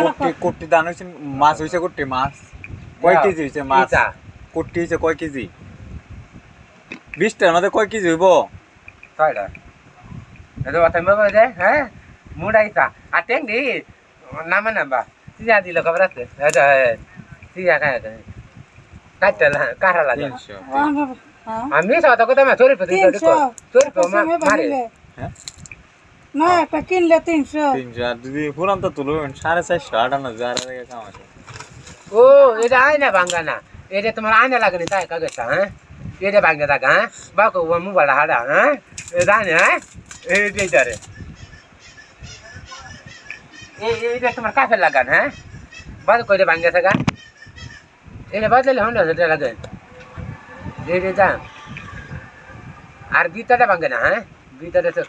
কোটি কোটি দান হইছে মাছ হইছে কোটি মাছ কয় কেজি হইছে মাছ কোটি হইছে কয় কেজি 20টার মধ্যে কয় কেজি হইব 6টা এটা কথা মনে যায় হ্যাঁ মুড়াইতা আর টেঙ্গি নামা নাম্বা সিয়া দিল খবর আছে এটা সিয়া খায় কাটটা কারা লাগে 300 আমি সত কথা মা চোরি পতি চোরি মারে না একটা কিনলে 300 300 আর যদি পুরান তো তুলবেন 450 58,000 টাকা কাম আছে ও এটা আয়না ভাঙ্গা না এটা তোমার আয়না লাগে না তাই কাগজটা হ্যাঁ এটা ভাঙ্গা থাকা হ্যাঁ বাকো মোবাইল হাড়া হ্যাঁ এটা না হ্যাঁ এইটা রে এইটা তোমার কাফে লাগান হ্যাঁ বাদ কইরে ভাঙ্গা থাকা এটা বদলে হন্ডা সেটা লাগে এইটা আর বিতাটা ভাঙ্গে না হ্যাঁ বিতাটা তো